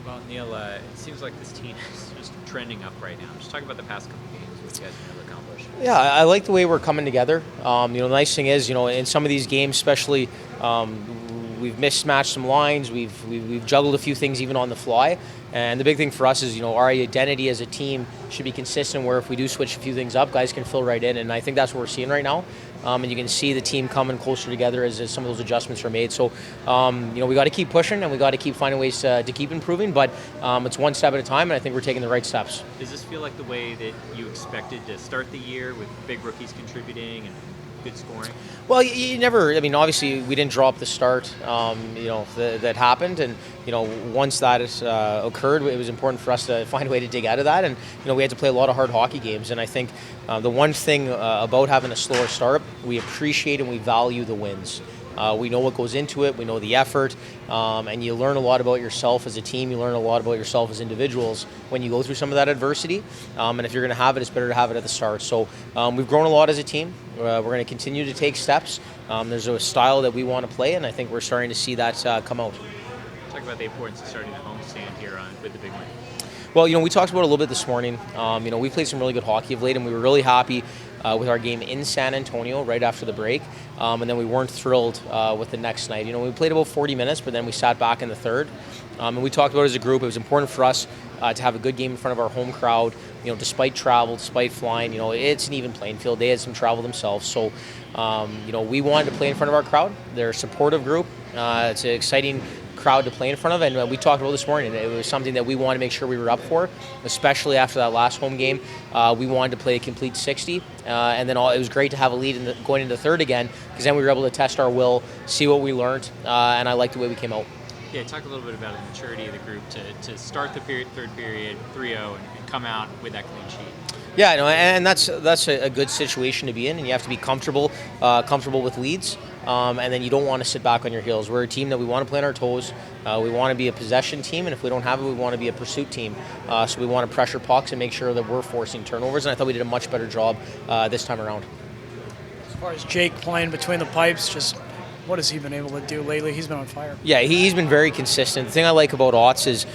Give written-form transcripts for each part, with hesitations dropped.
Well, Neil, it seems like this team is just trending up right now. Just talking about the past couple games, what you guys been able to accomplish. Yeah, I like the way we're coming together. The nice thing is, in some of these games, especially, we've mismatched some lines. We've juggled a few things even on the fly. And the big thing for us is, our identity as a team should be consistent. Where if we do switch a few things up, guys can fill right in. And I think that's what we're seeing right now. And you can see the team coming closer together as some of those adjustments are made. So, we got to keep pushing and we got to keep finding ways to keep improving. But it's one step at a time, and I think we're taking the right steps. Does this feel like the way that you expected to start the year with big rookies contributing and good scoring? Well, you never. I mean, obviously, we didn't draw up the start. That happened, and once that occurred, it was important for us to find a way to dig out of that. And we had to play a lot of hard hockey games. And I think the one thing about having a slower start, we appreciate and we value the wins. We know what goes into it. We know the effort, and you learn a lot about yourself as a team. You learn a lot about yourself as individuals when you go through some of that adversity. And if you're going to have it, it's better to have it at the start. So we've grown a lot as a team. We're going to continue to take steps. There's a style that we want to play, and I think we're starting to see that come out. Talk about the importance of starting the homestand here with the big win. Well, we talked about it a little bit this morning. We played some really good hockey of late, and we were really happy with our game in San Antonio right after the break. And then we weren't thrilled with the next night. We played about 40 minutes, but then we sat back in the third. And we talked about it as a group. It was important for us to have a good game in front of our home crowd. Despite travel, despite flying, it's an even playing field. They had some travel themselves. So, we wanted to play in front of our crowd. They're a supportive group. It's an exciting crowd to play in front of, and we talked about this morning. It was something that we wanted to make sure we were up for, especially after that last home game. We wanted to play a complete 60, and then it was great to have a lead going into the third again, because then we were able to test our will, see what we learned, and I liked the way we came out. Yeah, talk a little bit about the maturity of the group to start the third period 3-0 and come out with that clean sheet. Yeah, and that's a good situation to be in, and you have to be comfortable with leads, and then you don't want to sit back on your heels. We're a team that we want to play on our toes. We want to be a possession team, and if we don't have it, we want to be a pursuit team. So we want to pressure pucks and make sure that we're forcing turnovers, and I thought we did a much better job this time around. As far as Jake playing between the pipes, just what has he been able to do lately? He's been on fire. Yeah, he's been very consistent. The thing I like about Otts is,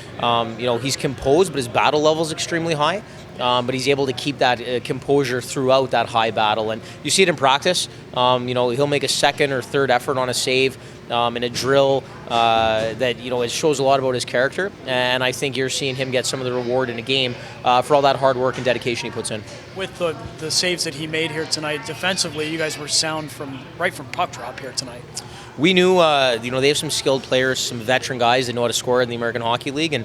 he's composed, but his battle level is extremely high. But he's able to keep that composure throughout that high battle. And you see it in practice. He'll make a second or third effort on a save in a drill that, it shows a lot about his character. And I think you're seeing him get some of the reward in a game for all that hard work and dedication he puts in. With the saves that he made here tonight, defensively, you guys were sound right from puck drop here tonight. We knew, they have some skilled players, some veteran guys that know how to score in the American Hockey League, and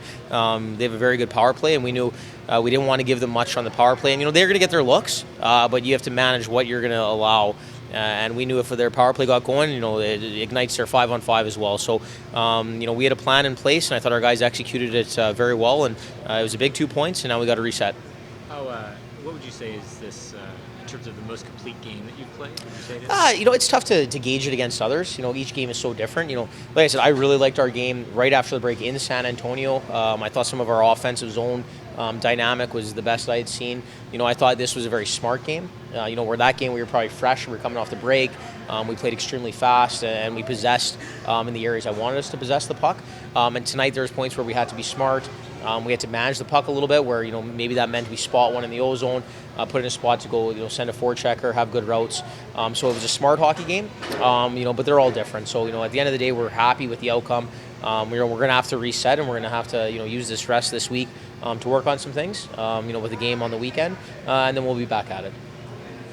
they have a very good power play, and we knew we didn't want to give them much on the power play. And, they're going to get their looks, but you have to manage what you're going to allow. And we knew if their power play got going, it ignites their 5-on-5 as well. So, we had a plan in place, and I thought our guys executed it very well, and it was a big 2 points, and now we got to reset. What would you say is this, in terms of the most complete game that you've played? Would you say it is? It's tough to gauge it against others. Each game is so different. Like I said, I really liked our game right after the break in San Antonio. I thought some of our offensive zone dynamic was the best I had seen. I thought this was a very smart game. Where that game we were probably fresh, we were coming off the break. We played extremely fast, and we possessed in the areas I wanted us to possess the puck. And tonight there's points where we had to be smart. We had to manage the puck a little bit, where maybe that meant we spot one in the O zone, put in a spot to go, send a forechecker, have good routes. So it was a smart hockey game, but they're all different. So at the end of the day, we're happy with the outcome. We're going to have to reset, and we're going to have to use this rest this week to work on some things. With the game on the weekend, and then we'll be back at it.